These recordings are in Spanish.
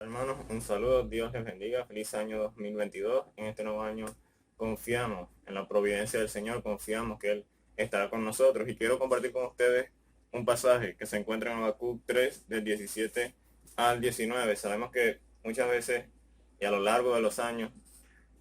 Hermanos, un saludo, Dios les bendiga, feliz año 2022. En este nuevo año confiamos en la providencia del Señor, confiamos que Él estará con nosotros y quiero compartir con ustedes un pasaje que se encuentra en Habacuc 3 del 17 al 19. Sabemos que muchas veces y a lo largo de los años,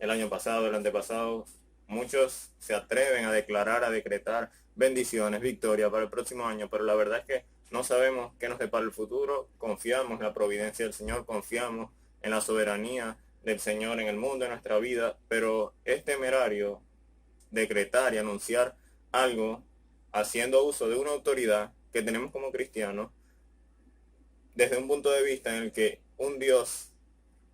el año pasado, el antepasado, muchos se atreven a declarar, a decretar bendiciones, victoria para el próximo año, pero la verdad es que no sabemos qué nos depara el futuro. Confiamos en la providencia del Señor, confiamos en la soberanía del Señor en el mundo, en nuestra vida, pero es temerario decretar y anunciar algo haciendo uso de una autoridad que tenemos como cristianos desde un punto de vista en el que un Dios,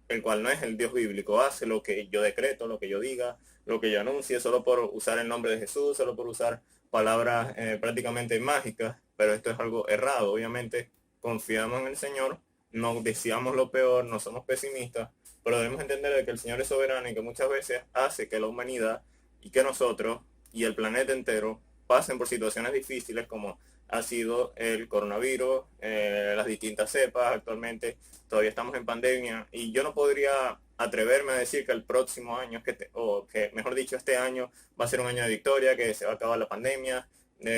el cual no es el Dios bíblico, hace lo que yo decreto, lo que yo diga, lo que yo anuncie, solo por usar el nombre de Jesús, solo por usar palabras prácticamente mágicas, pero esto es algo errado. Obviamente confiamos en el Señor, no deseamos lo peor, no somos pesimistas, pero debemos entender de que el Señor es soberano y que muchas veces hace que la humanidad y que nosotros y el planeta entero pasen por situaciones difíciles como ha sido el coronavirus, las distintas cepas actualmente. Todavía estamos en pandemia y yo no podría atreverme a decir que el próximo año, o que mejor dicho, este año va a ser un año de victoria, que se va a acabar la pandemia,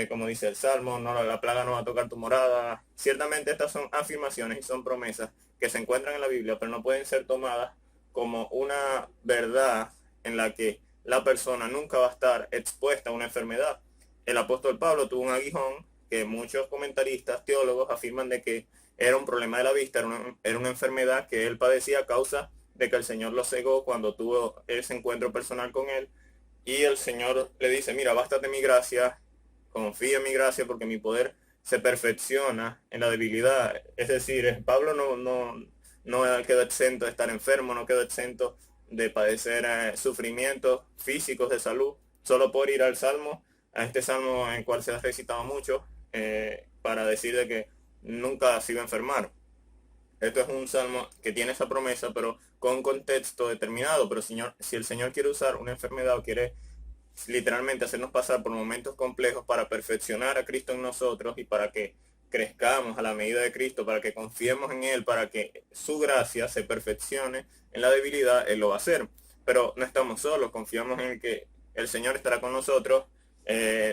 como dice el Salmo, no, la plaga no va a tocar tu morada. Ciertamente estas son afirmaciones y son promesas que se encuentran en la Biblia, pero no pueden ser tomadas como una verdad en la que la persona nunca va a estar expuesta a una enfermedad. El apóstol Pablo tuvo un aguijón que muchos comentaristas, teólogos afirman de que era un problema de la vista, era una enfermedad que él padecía a causa de que el Señor lo cegó cuando tuvo ese encuentro personal con él. Y el Señor le dice, mira, bástate mi gracia, confía en mi gracia porque mi poder se perfecciona en la debilidad. Es decir, Pablo no quedó exento de estar enfermo, no quedó exento de padecer sufrimientos físicos de salud, solo por ir al Salmo, a este Salmo en el cual se ha recitado mucho, para decir de que nunca se iba a enfermar. Esto es un salmo que tiene esa promesa, pero con un contexto determinado. Pero señor, si el Señor quiere usar una enfermedad o quiere literalmente hacernos pasar por momentos complejos para perfeccionar a Cristo en nosotros y para que crezcamos a la medida de Cristo, para que confiemos en Él, para que su gracia se perfeccione en la debilidad, Él lo va a hacer. Pero no estamos solos, confiamos en el que el Señor estará con nosotros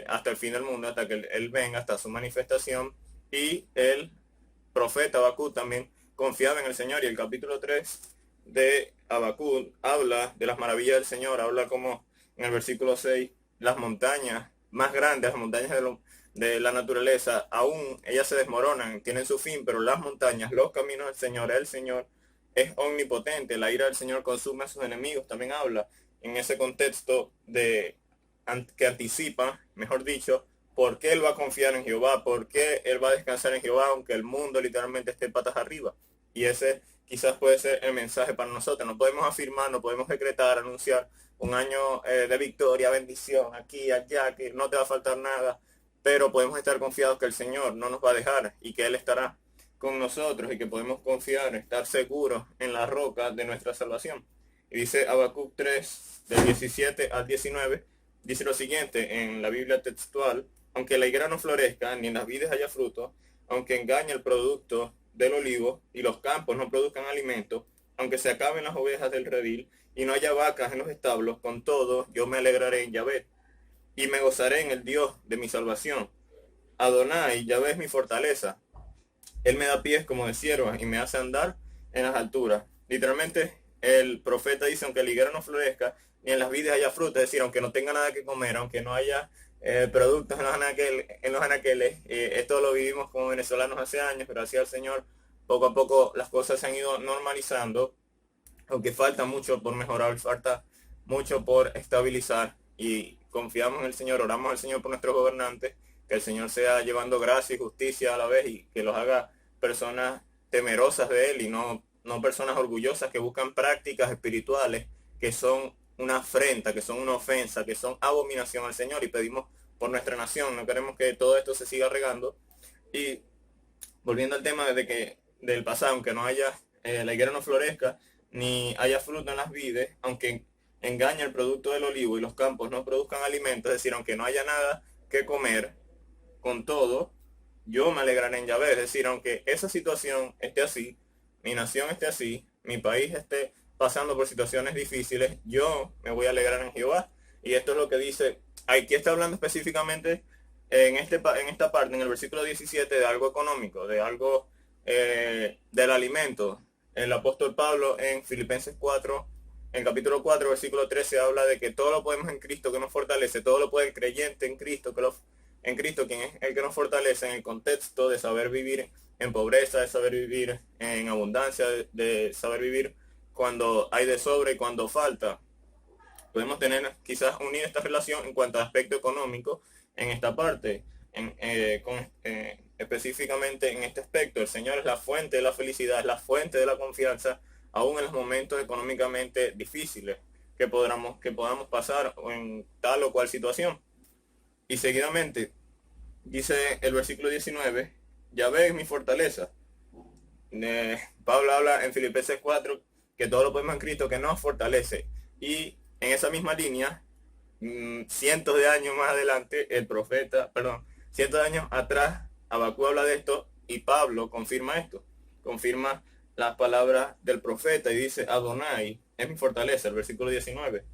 hasta el fin del mundo, hasta que Él venga, hasta su manifestación. Y el profeta Habacuc también confiaba en el Señor, y el capítulo 3 de Habacuc habla de las maravillas del Señor, habla como en el versículo 6, las montañas más grandes, las montañas de la naturaleza, aún ellas se desmoronan, tienen su fin, pero las montañas, los caminos del Señor, el Señor es omnipotente, la ira del Señor consume a sus enemigos. También habla en ese contexto de que anticipa, mejor dicho, por qué él va a confiar en Jehová, por qué él va a descansar en Jehová, aunque el mundo literalmente esté patas arriba. Y ese quizás puede ser el mensaje para nosotros. No podemos afirmar, no podemos decretar, anunciar un año de victoria, bendición, aquí, allá, que no te va a faltar nada, pero podemos estar confiados que el Señor no nos va a dejar y que Él estará con nosotros y que podemos confiar, estar seguros en la roca de nuestra salvación. Y dice Habacuc 3, del 17 al 19, dice lo siguiente en la Biblia textual: aunque la higuera no florezca, ni en las vides haya fruto, aunque engañe el producto del olivo y los campos no produzcan alimento, aunque se acaben las ovejas del redil y no haya vacas en los establos, con todo yo me alegraré en Yahvé y me gozaré en el Dios de mi salvación. Adonai, Yahvé es mi fortaleza. Él me da pies como de cierva y me hace andar en las alturas. Literalmente el profeta dice, aunque la higuera no florezca, ni en las vides haya fruta, es decir, aunque no tenga nada que comer, aunque no haya productos en los anaqueles, esto lo vivimos como venezolanos hace años, gracias al Señor, poco a poco las cosas se han ido normalizando, aunque falta mucho por mejorar, falta mucho por estabilizar, y confiamos en el Señor, oramos al Señor por nuestros gobernantes, que el Señor sea llevando gracia y justicia a la vez y que los haga personas temerosas de Él y no personas orgullosas que buscan prácticas espirituales que son una afrenta, que son una ofensa, que son abominación al Señor, y pedimos por nuestra nación. No queremos que todo esto se siga regando. Y volviendo al tema del pasado, aunque no haya, la higuera no florezca, ni haya fruto en las vides, aunque engañe el producto del olivo y los campos no produzcan alimentos, es decir, aunque no haya nada que comer, con todo, yo me alegraré en Yahvé. Es decir, aunque esa situación esté así, mi nación esté así, mi país esté pasando por situaciones difíciles, yo me voy a alegrar en Jehová. Y esto es lo que dice, aquí está hablando específicamente en esta parte, en el versículo 17, de algo económico, de algo del alimento. El apóstol Pablo en Filipenses 4, en capítulo 4, versículo 13, habla de que todo lo podemos en Cristo que nos fortalece, todo lo puede el creyente en Cristo, en Cristo, quien es el que nos fortalece, en el contexto de saber vivir en pobreza, de saber vivir en abundancia, de saber vivir cuando hay de sobra y cuando falta. Podemos tener quizás unir esta relación en cuanto a aspecto económico en esta parte, específicamente en este aspecto. El Señor es la fuente de la felicidad, es la fuente de la confianza, aún en los momentos económicamente difíciles que podamos pasar en tal o cual situación. Y seguidamente dice el versículo 19, ya ves mi fortaleza. Pablo habla en Filipenses 4 que todo lo podemos en Cristo que nos fortalece. Y en esa misma línea, cientos de años más adelante, cientos de años atrás, Abacú habla de esto y Pablo confirma esto, confirma las palabras del profeta y dice, Adonai es mi fortaleza, el versículo 19.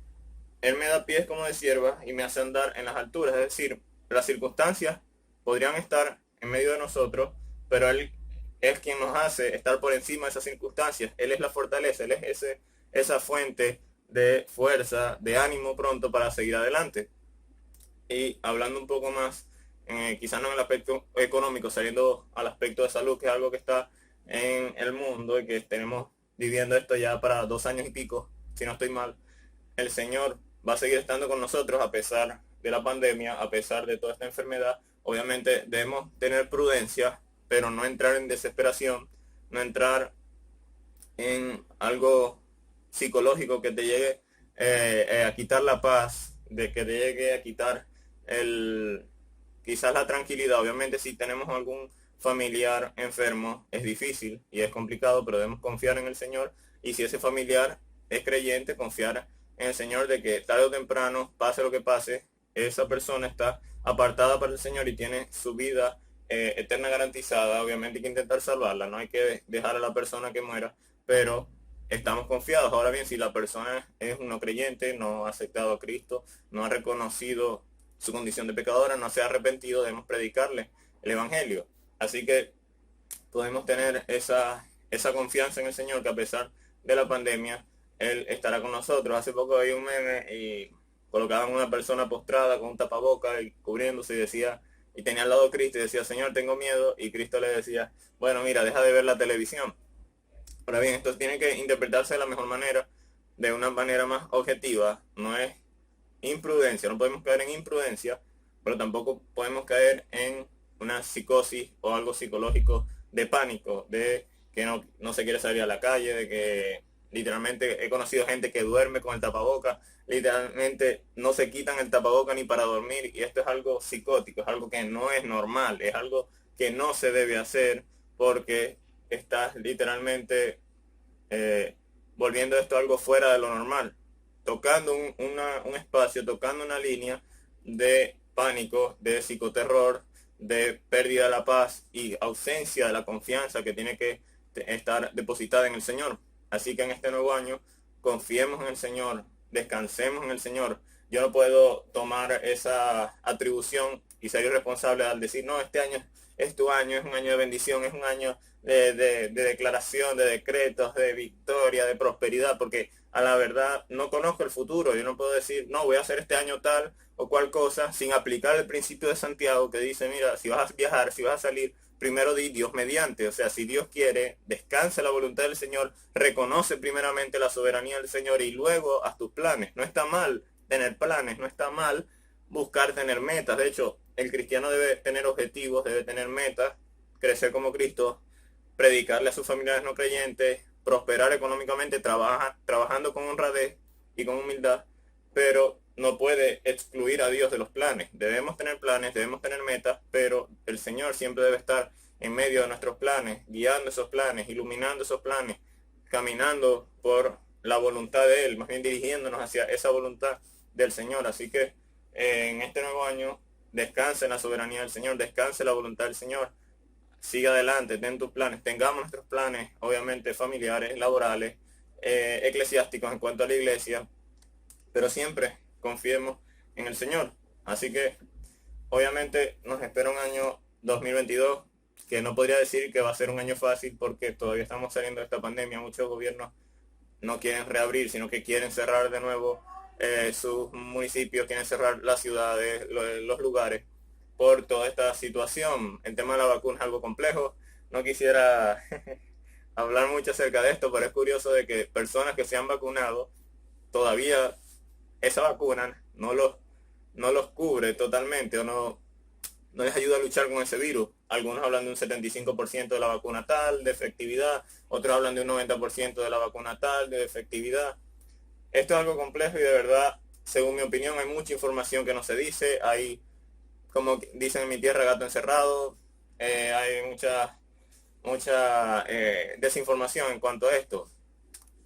Él me da pies como de sierva y me hace andar en las alturas, es decir, las circunstancias podrían estar en medio de nosotros, pero Él es quien nos hace estar por encima de esas circunstancias. Él es la fortaleza, Él es esa fuente de fuerza, de ánimo pronto para seguir adelante. Y hablando un poco más, quizás no en el aspecto económico, saliendo al aspecto de salud, que es algo que está en el mundo y que tenemos viviendo esto ya para 2 años y pico, si no estoy mal. El Señor va a seguir estando con nosotros a pesar de la pandemia, a pesar de toda esta enfermedad. Obviamente debemos tener prudencia, pero no entrar en desesperación, no entrar en algo psicológico que te llegue a quitar la paz, de que te llegue a quitar quizás la tranquilidad. Obviamente si tenemos algún familiar enfermo es difícil y es complicado, pero debemos confiar en el Señor. Y si ese familiar es creyente, confiar en el Señor de que tarde o temprano, pase lo que pase, esa persona está apartada para el Señor y tiene su vida eterna garantizada. Obviamente hay que intentar salvarla, no hay que dejar a la persona que muera, pero estamos confiados. Ahora bien, si la persona es un no creyente, no ha aceptado a Cristo, no ha reconocido su condición de pecadora, no se ha arrepentido, debemos predicarle el Evangelio. Así que podemos tener esa confianza en el Señor, que a pesar de la pandemia, Él estará con nosotros. Hace poco había un meme y colocaban una persona postrada con un tapaboca y cubriéndose y decía, y tenía al lado a Cristo y decía, Señor, tengo miedo, y Cristo le decía, bueno, mira, deja de ver la televisión. Ahora bien, esto tiene que interpretarse de la mejor manera, de una manera más objetiva. No es imprudencia, no podemos caer en imprudencia, pero tampoco podemos caer en una psicosis o algo psicológico de pánico, de que no se quiere salir a la calle, de que literalmente he conocido gente que duerme con el tapaboca, literalmente no se quitan el tapaboca ni para dormir, y esto es algo psicótico, es algo que no es normal, es algo que no se debe hacer, porque estás literalmente volviendo esto algo fuera de lo normal, tocando un espacio, tocando una línea de pánico, de psicoterror, de pérdida de la paz y ausencia de la confianza que tiene que estar depositada en el Señor. Así que en este nuevo año confiemos en el Señor, descansemos en el Señor. Yo no puedo tomar esa atribución y ser irresponsable al decir, no, este año es tu año, es un año de bendición, es un año de declaración, de decretos, de victoria, de prosperidad, porque a la verdad no conozco el futuro. Yo no puedo decir, no, voy a hacer este año tal o cual cosa sin aplicar el principio de Santiago que dice, mira, si vas a viajar, si vas a salir, primero di Dios mediante. O sea, si Dios quiere, descansa la voluntad del Señor, reconoce primeramente la soberanía del Señor y luego haz tus planes. No está mal tener planes, no está mal buscar tener metas. De hecho, el cristiano debe tener objetivos, debe tener metas, crecer como Cristo, predicarle a sus familiares no creyentes, prosperar económicamente, trabajando con honradez y con humildad, pero no puede excluir a Dios de los planes. Debemos tener planes, debemos tener metas, pero el Señor siempre debe estar en medio de nuestros planes, guiando esos planes, iluminando esos planes, caminando por la voluntad de Él, más bien dirigiéndonos hacia esa voluntad del Señor. Así que en este nuevo año, descanse en la soberanía del Señor, descanse en la voluntad del Señor. sigue adelante, ten tus planes, tengamos nuestros planes, obviamente familiares, laborales, eclesiásticos en cuanto a la iglesia, pero siempre confiemos en el Señor. Así que obviamente nos espera un año 2022 que no podría decir que va a ser un año fácil porque todavía estamos saliendo de esta pandemia. Muchos gobiernos no quieren reabrir, sino que quieren cerrar de nuevo sus municipios, quieren cerrar las ciudades, los lugares, por toda esta situación. El tema de la vacuna es algo complejo. No quisiera hablar mucho acerca de esto, pero es curioso de que personas que se han vacunado, todavía esa vacuna no los cubre totalmente o no les ayuda a luchar con ese virus. Algunos hablan de un 75% de la vacuna tal, de efectividad, otros hablan de un 90% de la vacuna tal, de efectividad. Esto es algo complejo y de verdad, según mi opinión, hay mucha información que no se dice, hay, como dicen en mi tierra, gato encerrado, hay mucha desinformación en cuanto a esto.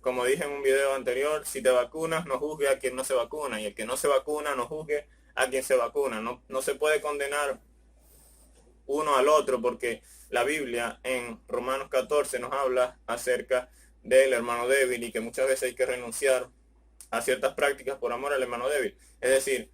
Como dije en un video anterior, si te vacunas, no juzgue a quien no se vacuna, y el que no se vacuna, no juzgue a quien se vacuna. No se puede condenar uno al otro, porque la Biblia en Romanos 14 nos habla acerca del hermano débil y que muchas veces hay que renunciar a ciertas prácticas por amor al hermano débil. Es decir,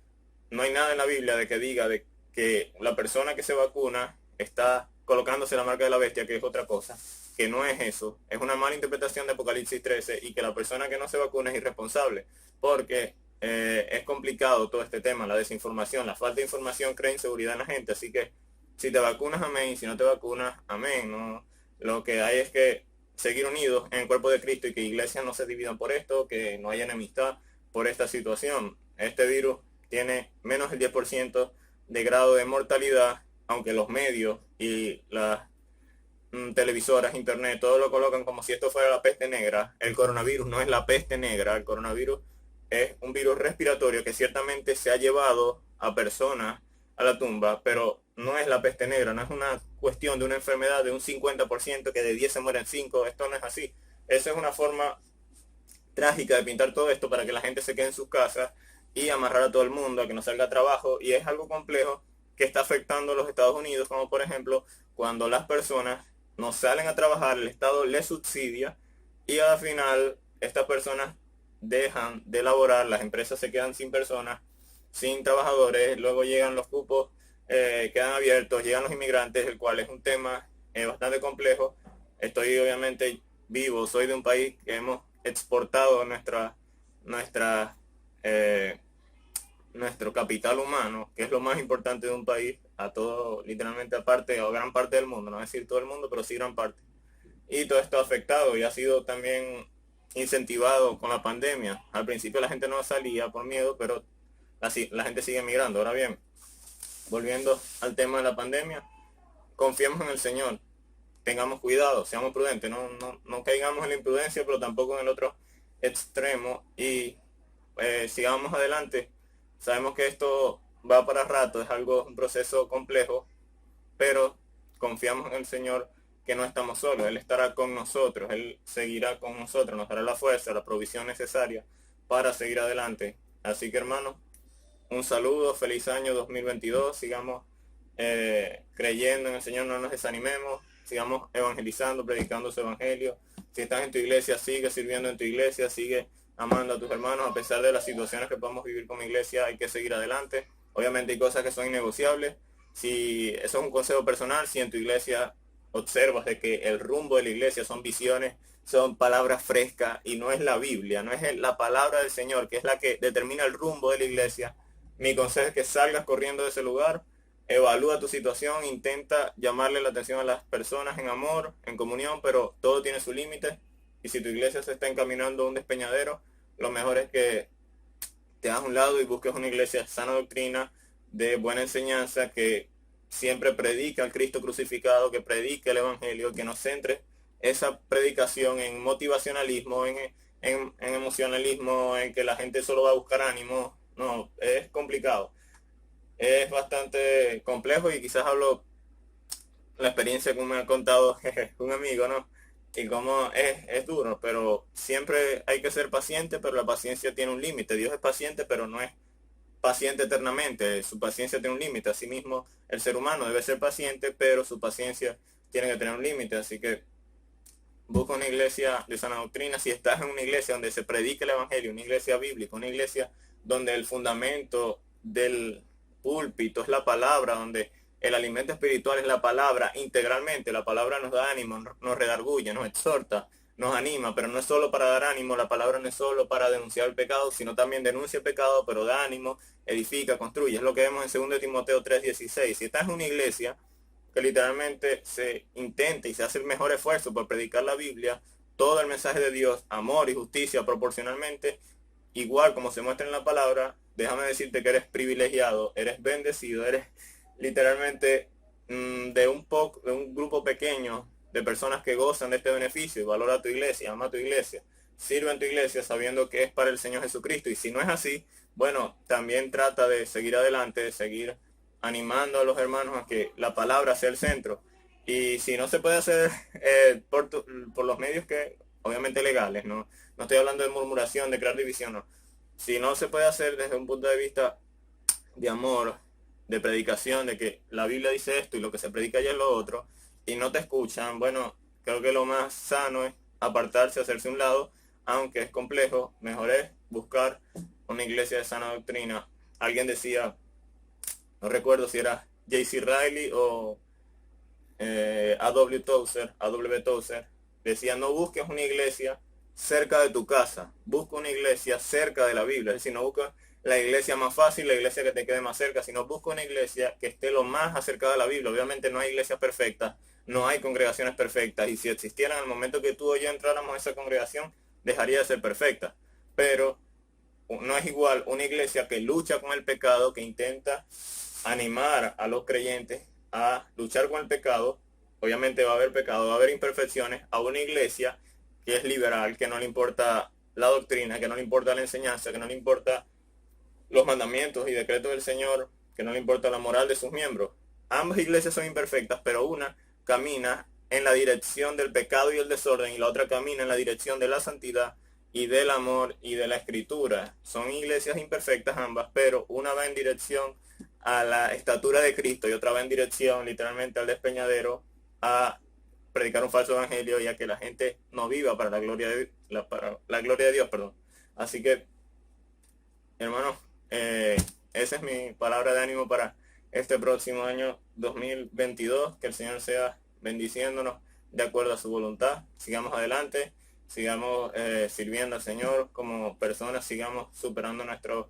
no hay nada en la Biblia de que diga de que la persona que se vacuna está colocándose la marca de la bestia, que es otra cosa, que no es eso. Es una mala interpretación de Apocalipsis 13 y que la persona que no se vacuna es irresponsable, porque es complicado todo este tema, la desinformación, la falta de información crea inseguridad en la gente, así que si te vacunas, amén, si no te vacunas, amén. ¿No? Lo que hay es que seguir unidos en el cuerpo de Cristo y que iglesias no se dividan por esto, que no haya enemistad por esta situación. Este virus tiene menos del 10% de grado de mortalidad, aunque los medios y las televisoras, internet, todo lo colocan como si esto fuera la peste negra. El coronavirus no es la peste negra, el coronavirus es un virus respiratorio que ciertamente se ha llevado a personas a la tumba, pero no es la peste negra, no es una cuestión de una enfermedad de un 50%, que de 10 se mueren 5, esto no es así. Esa es una forma trágica de pintar todo esto para que la gente se quede en sus casas y amarrar a todo el mundo a que no salga a trabajo, y es algo complejo que está afectando a los Estados Unidos, como por ejemplo cuando las personas no salen a trabajar, el Estado les subsidia y al final estas personas dejan de laborar, las empresas se quedan sin personas, sin trabajadores, luego llegan los cupos, quedan abiertos, llegan los inmigrantes, el cual es un tema bastante complejo. Estoy obviamente vivo, soy de un país que hemos exportado nuestro capital humano, que es lo más importante de un país, a todo, literalmente aparte, o gran parte del mundo, no decir todo el mundo, pero sí gran parte. Y todo esto ha afectado y ha sido también incentivado con la pandemia. Al principio la gente no salía por miedo, pero la gente sigue migrando. Ahora bien, volviendo al tema de la pandemia, confiemos en el Señor, tengamos cuidado, seamos prudentes, no caigamos en la imprudencia, pero tampoco en el otro extremo, y sigamos adelante. Sabemos que esto va para rato, es un proceso complejo, pero confiamos en el Señor, que no estamos solos, Él estará con nosotros, Él seguirá con nosotros, nos dará la fuerza, la provisión necesaria para seguir adelante. Así que hermanos, un saludo, feliz año 2022, sigamos creyendo en el Señor, no nos desanimemos, sigamos evangelizando, predicando su evangelio. Si estás en tu iglesia, sigue sirviendo en tu iglesia, sigue amando a tus hermanos, a pesar de las situaciones que podamos vivir como iglesia, hay que seguir adelante. Obviamente hay cosas que son innegociables. Si eso es un consejo personal, si en tu iglesia observas de que el rumbo de la iglesia son visiones, son palabras frescas y no es la Biblia, no es la palabra del Señor, que es la que determina el rumbo de la iglesia, mi consejo es que salgas corriendo de ese lugar, evalúa tu situación, intenta llamarle la atención a las personas en amor, en comunión, pero todo tiene su límite. Y si tu iglesia se está encaminando a un despeñadero, lo mejor es que te hagas a un lado y busques una iglesia de sana doctrina, de buena enseñanza, que siempre predica al Cristo crucificado, que predique el evangelio, que no centre esa predicación en motivacionalismo, en emocionalismo, en que la gente solo va a buscar ánimo. No, es complicado. Es bastante complejo y quizás hablo la experiencia que me ha contado un amigo, ¿no? Y cómo es duro, pero siempre hay que ser paciente, pero la paciencia tiene un límite. Dios es paciente, pero no es paciente eternamente. Su paciencia tiene un límite. Asimismo, el ser humano debe ser paciente, pero su paciencia tiene que tener un límite, así que busca una iglesia de sana doctrina. Si estás en una iglesia donde se predica el evangelio, una iglesia bíblica, una iglesia donde el fundamento del púlpito es la palabra, donde el alimento espiritual es la palabra integralmente, la palabra nos da ánimo, nos redarguye, nos exhorta, nos anima, pero no es solo para dar ánimo, la palabra no es solo para denunciar el pecado, sino también denuncia el pecado, pero da ánimo, edifica, construye. Es lo que vemos en 2 Timoteo 3:16. Si estás en una iglesia que literalmente se intenta y se hace el mejor esfuerzo por predicar la Biblia, todo el mensaje de Dios, amor y justicia proporcionalmente, igual como se muestra en la palabra, déjame decirte que eres privilegiado, eres bendecido, eres literalmente de un grupo pequeño de personas que gozan de este beneficio. Valora tu iglesia, ama tu iglesia, sirve en tu iglesia sabiendo que es para el Señor Jesucristo. Y si no es así, bueno, también trata de seguir adelante, de seguir animando a los hermanos a que la palabra sea el centro. Y si no se puede hacer por los medios que obviamente legales, no estoy hablando de murmuración, de crear división, no. Si no se puede hacer desde un punto de vista de amor, de predicación, de que la Biblia dice esto y lo que se predica ya es lo otro, y no te escuchan, bueno, creo que lo más sano es apartarse, hacerse un lado, aunque es complejo. Mejor es buscar una iglesia de sana doctrina. Alguien decía, no recuerdo si era J.C. Riley o A.W. Tozer, decía, no busques una iglesia cerca de tu casa, busca una iglesia cerca de la Biblia. Es decir, no busca la iglesia más fácil, la iglesia que te quede más cerca, sino busca una iglesia que esté lo más acercada a la Biblia. Obviamente no hay iglesias perfectas, no hay congregaciones perfectas, y si existieran al momento que tú o yo entráramos a esa congregación, dejaría de ser perfecta. Pero no es igual una iglesia que lucha con el pecado, que intenta animar a los creyentes a luchar con el pecado. Obviamente va a haber pecado, va a haber imperfecciones, a una iglesia que es liberal, que no le importa la doctrina, que no le importa la enseñanza, que no le importa los mandamientos y decretos del Señor, que no le importa la moral de sus miembros. Ambas iglesias son imperfectas, pero una camina en la dirección del pecado y el desorden, y la otra camina en la dirección de la santidad y del amor y de la escritura. Son iglesias imperfectas ambas, pero una va en dirección a la estatura de Cristo y otra va en dirección literalmente al despeñadero, a predicar un falso evangelio y a que la gente no viva para la gloria de Dios, perdón. Así que, hermanos, esa es mi palabra de ánimo para este próximo año 2022. Que el Señor sea bendiciéndonos de acuerdo a su voluntad. Sigamos adelante, sigamos sirviendo al Señor como personas, sigamos superando nuestros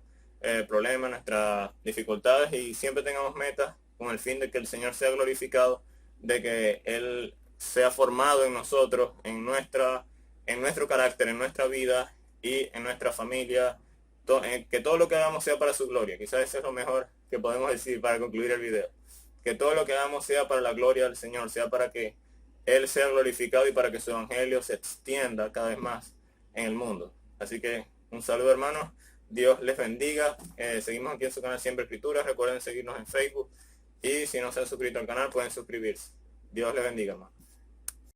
problemas, nuestras dificultades, y siempre tengamos metas con el fin de que el Señor sea glorificado, de que Él sea formado en nosotros, en nuestro carácter, en nuestra vida y en nuestra familia, que todo lo que hagamos sea para su gloria. Quizás eso es lo mejor que podemos decir para concluir el video. Que todo lo que hagamos sea para la gloria del Señor, sea para que Él sea glorificado y para que su evangelio se extienda cada vez más en el mundo. Así que un saludo, hermanos. Dios les bendiga. Seguimos aquí en su canal Siempre Escrituras. Recuerden seguirnos en Facebook. Y si no se han suscrito al canal, pueden suscribirse. Dios les bendiga, hermanos.